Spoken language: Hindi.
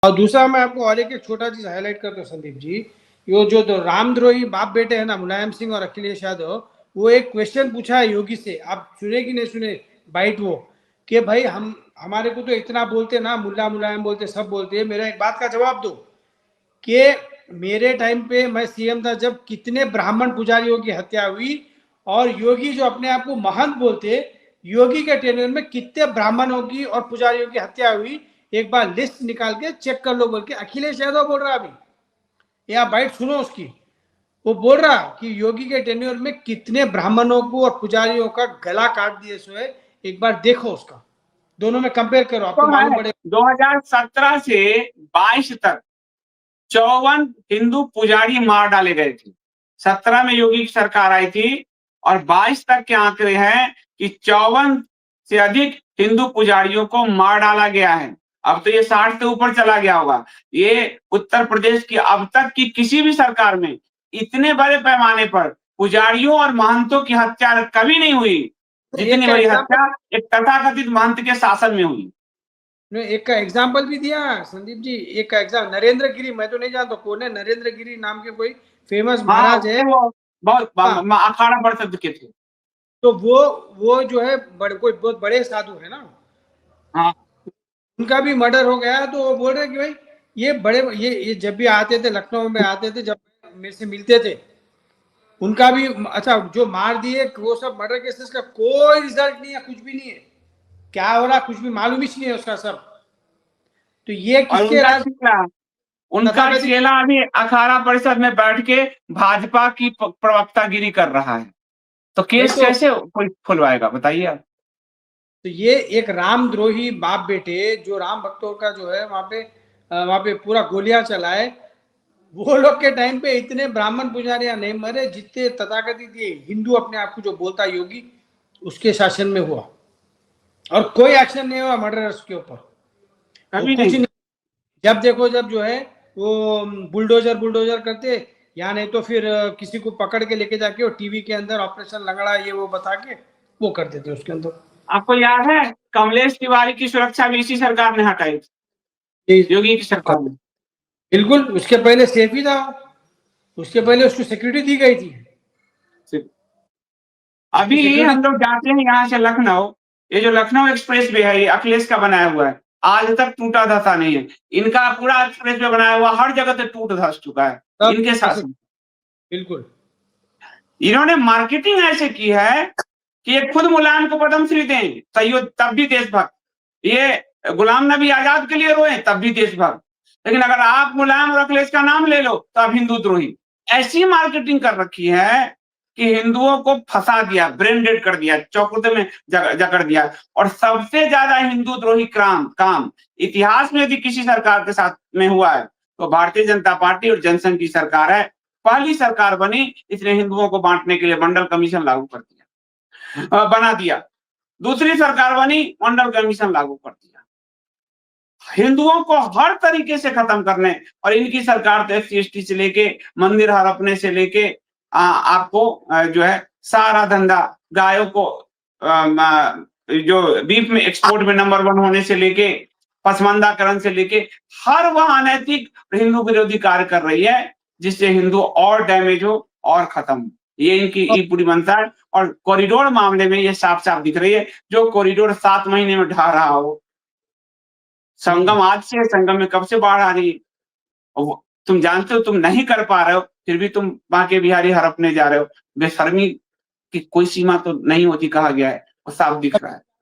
और दूसरा मैं आपको और एक छोटा चीज हाईलाइट करता हूँ संदीप जी, यो जो तो रामद्रोही बाप बेटे है ना मुलायम सिंह और अखिलेश यादव, वो एक क्वेश्चन पूछा है योगी से, आप सुने कि नहीं सुने बाइट वो, कि भाई हमारे को तो इतना बोलते ना, मुल्ला मुलायम बोलते, सब बोलते हैं, मेरा एक बात का जवाब दो कि मेरे टाइम पे मैं सीएम था जब कितने ब्राह्मण पुजारियों की हत्या हुई, और योगी जो अपने आप को महंत बोलते, योगी के टेन्योर में कितने ब्राह्मणों की और पुजारियों की हत्या हुई, एक बार लिस्ट निकाल के चेक कर लो बोल के अखिलेश यादव बोल रहा। अभी या बाइट सुनो उसकी, वो बोल रहा कि योगी के टेन्योर में कितने ब्राह्मणों को और पुजारियों का गला काट दिए सोए, एक बार देखो उसका, दोनों में कंपेयर करो, आपको तो मालूम पड़ेगा। 2017 से 22 तक 54 हिंदू पुजारी मार डाले गए थे। 17 में योगी की सरकार आई थी और 22 तक के आंकड़े हैं कि 54 से अधिक हिंदू पुजारियों को मार डाला गया है। अब तो ये 60 से ऊपर चला गया होगा। ये उत्तर प्रदेश की अब तक की किसी भी सरकार में इतने बड़े पैमाने पर पुजारियों और महंतों की हत्या कभी नहीं हुई जितनी बड़ी हत्या एक तथाकथित महंत के शासन में हुई। एक का एग्जाम्पल भी दिया संदीप जी, एक का एग्जाम नरेंद्र गिरी, मैं तो नहीं जानता कौन है नरेंद्र गिरी नाम के कोई फेमस महाराज है, वो बहुत हाँ, अखाड़ा परिषद के थे। तो वो जो है कोई बहुत बड़े साधु है ना, हाँ, उनका भी मर्डर हो गया, तो वो बोल रहे कि भाई ये बड़े ये जब भी आते थे लखनऊ में आते थे, जब मेरे से मिलते थे, उनका भी अच्छा जो मार दिए वो सब मर्डर केसेस का कोई रिजल्ट नहीं है, कुछ भी नहीं है, क्या हो रहा कुछ भी मालूम ही नहीं है उसका सब। तो ये और किसके राज, उनका तथाकथित, चेला अभी अखाड़ा परिषद में बैठ के भाजपा की प्रवक्तागिरी कर रहा है, तो केस तो कैसे कोई खुलवाएगा बताइए आप। तो ये एक रामद्रोही बाप बेटे जो राम भक्तों का जो है वहां पे पूरा गोलियां चलाए, वो लोग के टाइम पे इतने ब्राह्मण पुजारियां नहीं मरे जितने तथाकथित ये हिंदू अपने आप को जो बोलता योगी उसके शासन में हुआ, और कोई एक्शन नहीं हुआ मर्डरर्स के ऊपर, वो कभी कुछ नहीं। नहीं। जब देखो जब जो है वो बुलडोजर बुलडोजर करते, या नहीं तो फिर किसी को पकड़ के लेके जाके वो टीवी के अंदर ऑपरेशन लंगड़ा ये वो बता के वो करते थे उसके अंदर। आपको याद है कमलेश तिवारी की सुरक्षा भी इसी सरकार ने हटाई, योगी की सरकार में। बिल्कुल, उसके पहले सेफ ही था, उसके पहले उसको सिक्योरिटी दी गई थी। अभी हम लोग जाते हैं यहाँ से लखनऊ, ये जो लखनऊ एक्सप्रेस वे है ये अखिलेश का बनाया हुआ है, आज तक टूटा धसा नहीं है। इनका पूरा एक्सप्रेस वे बनाया हुआ हर जगह से टूट धस चुका है इनके शासन। बिल्कुल, इन्होंने मार्केटिंग ऐसे की है कि ये खुद मुलायम को पद्मश्री दें तब भी देशभक्त, ये गुलाम नबी आजाद के लिए रोए तब भी देशभक्त, लेकिन अगर आप मुलायम और अखिलेश का नाम ले लो तो आप हिंदू द्रोही। ऐसी मार्केटिंग कर रखी है कि हिंदुओं को फंसा दिया, ब्रेन डेड कर दिया, चौकुटे में जकड़ दिया। और सबसे ज्यादा हिंदू द्रोही काम इतिहास में यदि किसी सरकार के साथ में हुआ है तो भारतीय जनता पार्टी और जनसंघ की सरकार है। पहली सरकार बनी इसने हिंदुओं को बांटने के लिए मंडल कमीशन लागू कर दिया, बना दिया। दूसरी सरकार बनी, मंडल कमीशन लागू कर दिया, हिंदुओं को हर तरीके से खत्म करने। और इनकी सरकार तो SC/ST से लेके मंदिर हड़पने से लेके आपको जो है सारा धंधा, गायों को जो बीफ में एक्सपोर्ट में नंबर 1 होने से लेके पसमंदाकरण से लेके हर वह अनैतिक हिंदू विरोधी कार्य कर रही है जिससे हिंदू और डैमेज हो और खत्म हो। ये इनकी पूरी मंशा है। और कॉरिडोर मामले में ये साफ साफ दिख रही है, जो कॉरिडोर 7 महीने में ढह रहा हो। संगम आज से, संगम में कब से बाढ़ आ रही है, तुम जानते हो तुम नहीं कर पा रहे हो, फिर भी तुम बांके बिहारी हड़पने जा रहे हो। बेशर्मी की कोई सीमा तो नहीं होती, कहा गया है, और साफ दिख रहा है।